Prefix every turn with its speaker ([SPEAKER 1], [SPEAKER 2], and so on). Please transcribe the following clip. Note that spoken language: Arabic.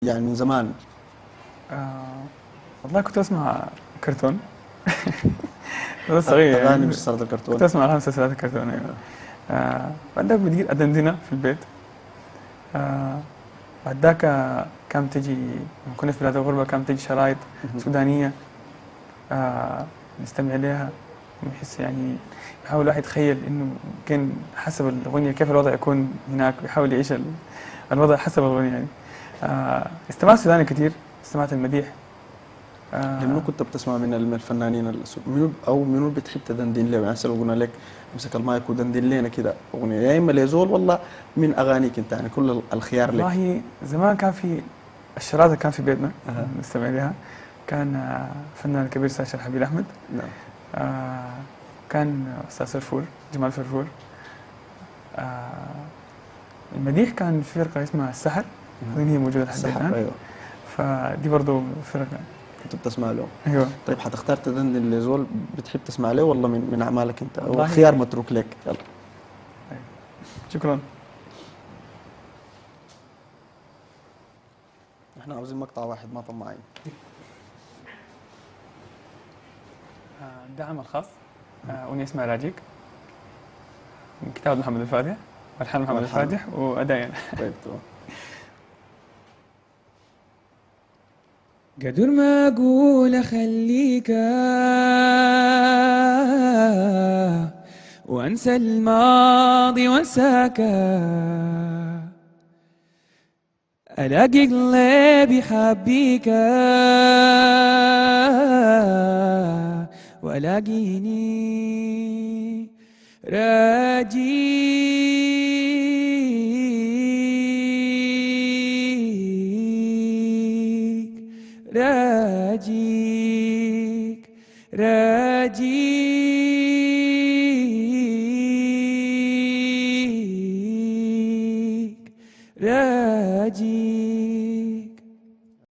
[SPEAKER 1] يعني من زمان.
[SPEAKER 2] آه والله كنت أسمع كرتون. وأنا صغير
[SPEAKER 1] اغاني
[SPEAKER 2] يعني.
[SPEAKER 1] مسلسلات
[SPEAKER 2] كنت
[SPEAKER 1] الكرتون.
[SPEAKER 2] أسمع أغاني مسلسلات الكرتون، أيوة. بعد ذاك بديت أدندنها في البيت. آه بعد ذاك كانت تجي لما كنا في بلاد الغربة كانت تجي شرايط
[SPEAKER 1] مهم.
[SPEAKER 2] سودانية. نستمع لها ونحس يعني، يحاول الواحد يتخيل إنه كان حسب الأغنية كيف الوضع يكون هناك، ويحاول يعيش الوضع حسب الأغنية يعني. استمعت سوداني كتير، استمعت المديح.
[SPEAKER 1] لمنو
[SPEAKER 2] آه
[SPEAKER 1] كنت بتسمع من الفنانين منو او منو بتحب تدندن له؟ يعني هسه لو قلنا لك امسك المايك ودندن لنا كده اغنيه، يا اما لزول والله من اغانيك انت، يعني كل الخيار لك.
[SPEAKER 2] والله زمان كان في الشرازة اللي كان في بيتنا
[SPEAKER 1] اها.
[SPEAKER 2] نستمع لها. كان الفنان الكبير أستاذ شرحبيل أحمد.
[SPEAKER 1] نعم.
[SPEAKER 2] آه كان أستاذ فرفور، جمال فرفور. آه المديح كان في فرقة اسمها السحر،
[SPEAKER 1] مهم.
[SPEAKER 2] أظن هي موجودة لحد
[SPEAKER 1] السحر،
[SPEAKER 2] الآن.
[SPEAKER 1] ايوه.
[SPEAKER 2] فدي برضو فرقة.
[SPEAKER 1] كنت بتسمع له؟
[SPEAKER 2] أيوة.
[SPEAKER 1] طيب حتختار تدندن لزول بتحب تسمع له ولا من اعمالك انت، او الخيار
[SPEAKER 2] والله
[SPEAKER 1] متروك لك؟ يلا.
[SPEAKER 2] شكرا.
[SPEAKER 1] احنا عاوزين مقطع واحد ما طماعين.
[SPEAKER 2] ده عمل خاص، أغنية اسمها راجيك، من كتابة محمد الفاتح، ألحان محمد
[SPEAKER 1] والحانه.
[SPEAKER 2] الفاتح وأداء.
[SPEAKER 1] طيب تمام.
[SPEAKER 2] قدر ما أقول أخليك وأنسى الماضي وأنساك، ألاقي قلبي حبيك وألاقيني راجيك راجيك راجيك.